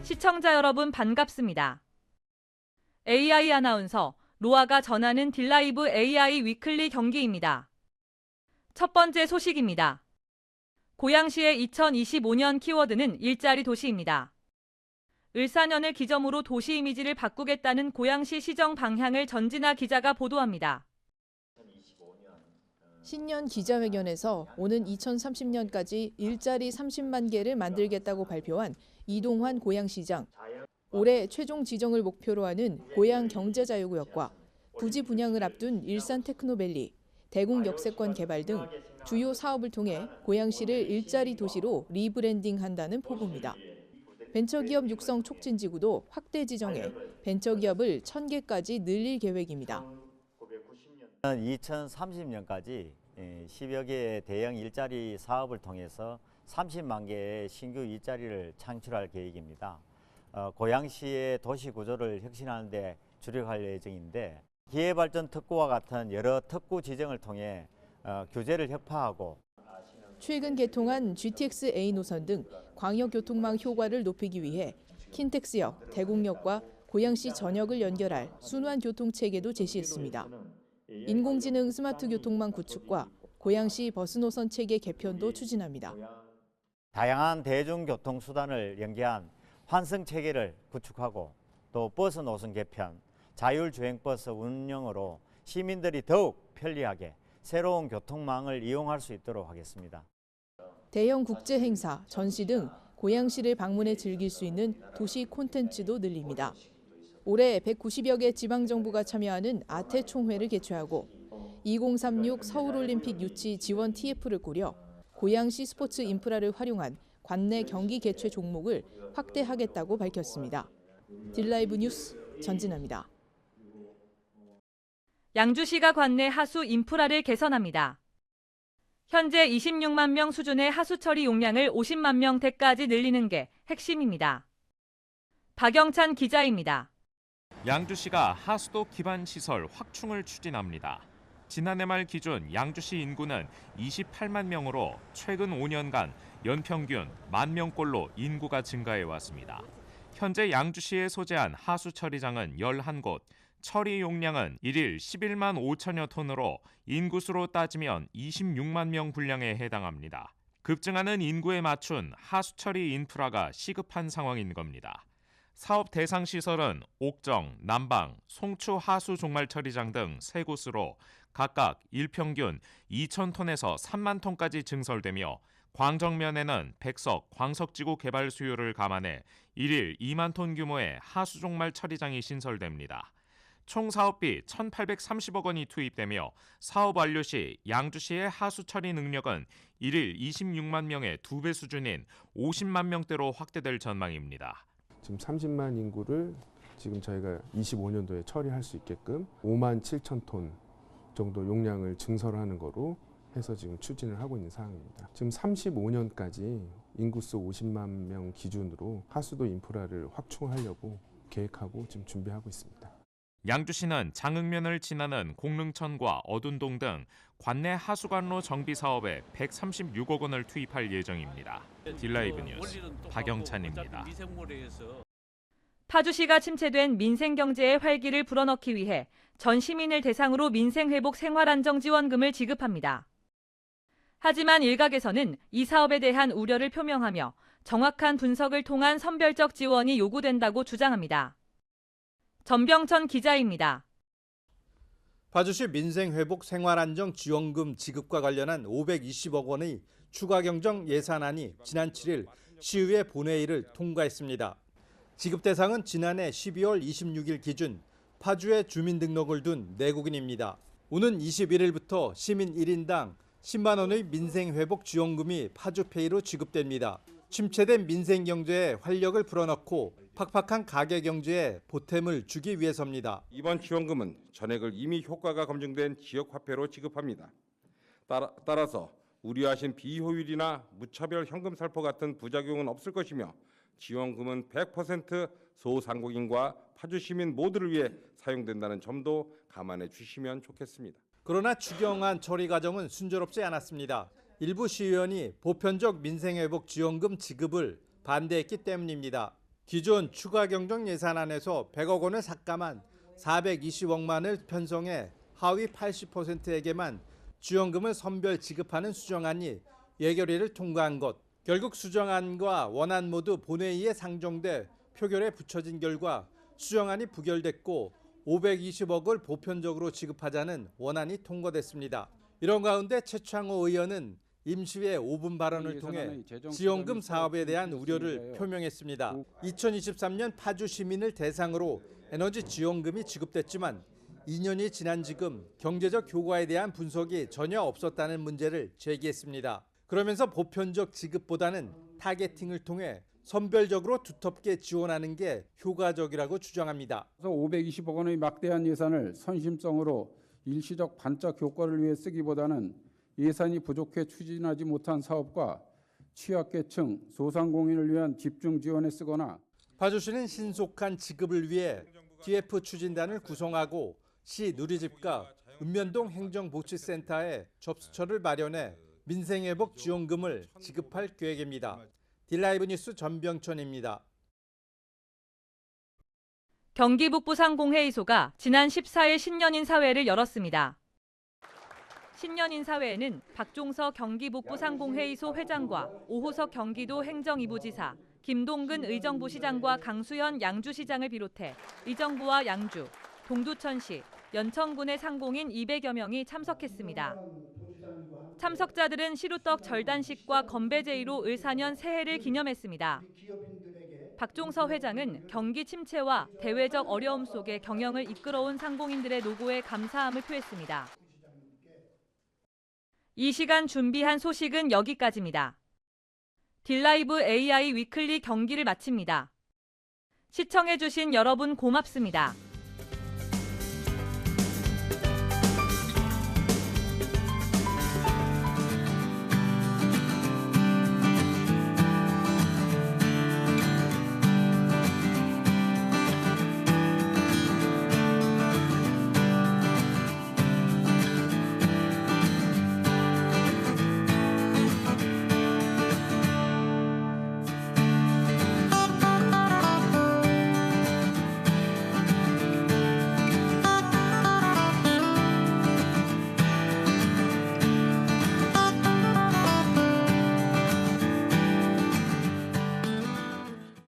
시청자 여러분 반갑습니다. AI 아나운서 로아가 전하는 딜라이브 AI 위클리 경기입니다. 첫 번째 소식입니다. 고양시의 2025년 키워드는 일자리 도시입니다. 을사년을 기점으로 도시 이미지를 바꾸겠다는 고양시 시정 방향을 전진아 기자가 보도합니다. 신년 기자회견에서 오는 2030년까지 일자리 30만 개를 만들겠다고 발표한 이동환 고양시장. 올해 최종 지정을 목표로 하는 고양 경제자유구역과 부지 분양을 앞둔 일산 테크노밸리, 대궁 역세권 개발 등 주요 사업을 통해 고양시를 일자리 도시로 리브랜딩한다는 포부입니다. 벤처기업 육성 촉진지구도 확대 지정해 벤처기업을 1,000개까지 늘릴 계획입니다. 2030년까지 10여 개의 대형 일자리 사업을 통해서 30만 개의 신규 일자리를 창출할 계획입니다. 고양시의 도시 구조를 혁신하는 데 주력할 예정인데 기회발전 특구와 같은 여러 특구 지정을 통해 규제를 혁파하고 최근 개통한 GTX A 노선 등 광역교통망 효과를 높이기 위해 킨텍스역, 대곡역과 고양시 전역을 연결할 순환 교통체계도 제시했습니다. 인공지능 스마트 교통망 구축과 고양시 버스 노선 체계 개편도 추진합니다. 다양한 대중교통수단을 연계한 환승 체계를 구축하고 또 버스 노선 개편, 자율주행버스 운영으로 시민들이 더욱 편리하게 새로운 교통망을 이용할 수 있도록 하겠습니다. 대형 국제 행사, 전시 등 고양시를 방문해 즐길 수 있는 도시 콘텐츠도 늘립니다. 올해 190여 개 지방정부가 참여하는 아태 총회를 개최하고 2036 서울올림픽 유치 지원 TF를 꾸려 고양시 스포츠 인프라를 활용한 관내 경기 개최 종목을 확대하겠다고 밝혔습니다. 딜라이브 뉴스 전진아입니다. 양주시가 관내 하수 인프라를 개선합니다. 현재 26만 명 수준의 하수 처리 용량을 50만 명대까지 늘리는 게 핵심입니다. 박영찬 기자입니다. 양주시가 하수도 기반 시설 확충을 추진합니다. 지난해 말 기준 양주시 인구는 28만 명으로 최근 5년간 연평균 1만 명꼴로 인구가 증가해 왔습니다. 현재 양주시에 소재한 하수 처리장은 11곳, 처리 용량은 1일 11만 5천여 톤으로 인구수로 따지면 26만 명 분량에 해당합니다. 급증하는 인구에 맞춘 하수 처리 인프라가 시급한 상황인 겁니다. 사업 대상 시설은 옥정, 남방, 송추 하수 종말 처리장 등 3곳으로 각각 일평균 2,000톤에서 3만 톤까지 증설되며 광정면에는 백석, 광석지구 개발 수요를 감안해 1일 2만 톤 규모의 하수 종말 처리장이 신설됩니다. 총 사업비 1,830억 원이 투입되며 사업 완료 시 양주시의 하수 처리 능력은 1일 26만 명의 2배 수준인 50만 명대로 확대될 전망입니다. 지금 30만 인구를 지금 저희가 25년도에 처리할 수 있게끔 5만 7천 톤 정도 용량을 증설하는 거로 해서 지금 추진을 하고 있는 상황입니다. 지금 35년까지 인구수 50만 명 기준으로 하수도 인프라를 확충하려고 계획하고 지금 준비하고 있습니다. 양주시는 장흥면을 지나는 공릉천과 어둔동 등 관내 하수관로 정비 사업에 136억 원을 투입할 예정입니다. 딜라이브 뉴스 박영찬입니다. 파주시가 침체된 민생경제의 활기를 불어넣기 위해 전 시민을 대상으로 민생회복 생활안정지원금을 지급합니다. 하지만 일각에서는 이 사업에 대한 우려를 표명하며 정확한 분석을 통한 선별적 지원이 요구된다고 주장합니다. 전병천 기자입니다. 파주시 민생회복 생활안정지원금 지급과 관련한 520억 원의 추가 경정 예산안이 지난 7일 시의회 본회의를 통과했습니다. 지급 대상은 지난해 12월 26일 기준 파주에 주민등록을 둔 내국인입니다. 오는 21일부터 시민 1인당 10만 원의 민생회복지원금이 파주페이로 지급됩니다. 침체된 민생경제에 활력을 불어넣고 팍팍한 가계경제에 보탬을 주기 위해서입니다. 이번 지원금은 전액을 이미 효과가 검증된 지역화폐로 지급합니다. 따라서 우려하신 비효율이나 무차별 현금 살포 같은 부작용은 없을 것이며 지원금은 100% 소상공인과 파주 시민 모두를 위해 사용된다는 점도 감안해 주시면 좋겠습니다. 그러나 추경안 처리 과정은 순조롭지 않았습니다. 일부 시의원이 보편적 민생회복 지원금 지급을 반대했기 때문입니다. 기존 추가 경정 예산안에서 100억 원을 삭감한 420억만을 편성해 하위 80%에게만 지원금을 선별 지급하는 수정안이 예결위를 통과한 것. 결국 수정안과 원안 모두 본회의에 상정돼 표결에 붙여진 결과 수정안이 부결됐고 520억을 보편적으로 지급하자는 원안이 통과됐습니다. 이런 가운데 최창호 의원은 임시회 5분 발언을 통해 지원금 사업에 대한 우려를 표명했습니다. 2023년 파주 시민을 대상으로 에너지 지원금이 지급됐지만 2년이 지난 지금 경제적 효과에 대한 분석이 전혀 없었다는 문제를 제기했습니다. 그러면서 보편적 지급보다는 타겟팅을 통해 선별적으로 두텁게 지원하는 게 효과적이라고 주장합니다. 520억 원의 막대한 예산을 선심성으로 일시적 반짝 효과를 위해 쓰기보다는 예산이 부족해 추진하지 못한 사업과 취약계층, 소상공인을 위한 집중 지원에 쓰거나 파주시는 신속한 지급을 위해 TF 추진단을 구성하고 시 누리집과 읍면동 행정복지센터에 접수처를 마련해 민생회복 지원금을 지급할 계획입니다. 딜라이브 뉴스 전병천입니다. 경기 북부 상공회의소가 지난 14일 신년인사회를 열었습니다. 신년인사회에는 박종서 경기 북부 상공회의소 회장과 오호석 경기도 행정이부지사, 김동근 의정부 시장과 강수현 양주시장을 비롯해 의정부와 양주, 동두천시, 연천군의 상공인 200여 명이 참석했습니다. 참석자들은 시루떡 절단식과 건배제의로 을사년 새해를 기념했습니다. 박종서 회장은 경기 침체와 대외적 어려움 속에 경영을 이끌어온 상공인들의 노고에 감사함을 표했습니다. 이 시간 준비한 소식은 여기까지입니다. 딜라이브 AI 위클리 경기를 마칩니다. 시청해주신 여러분 고맙습니다.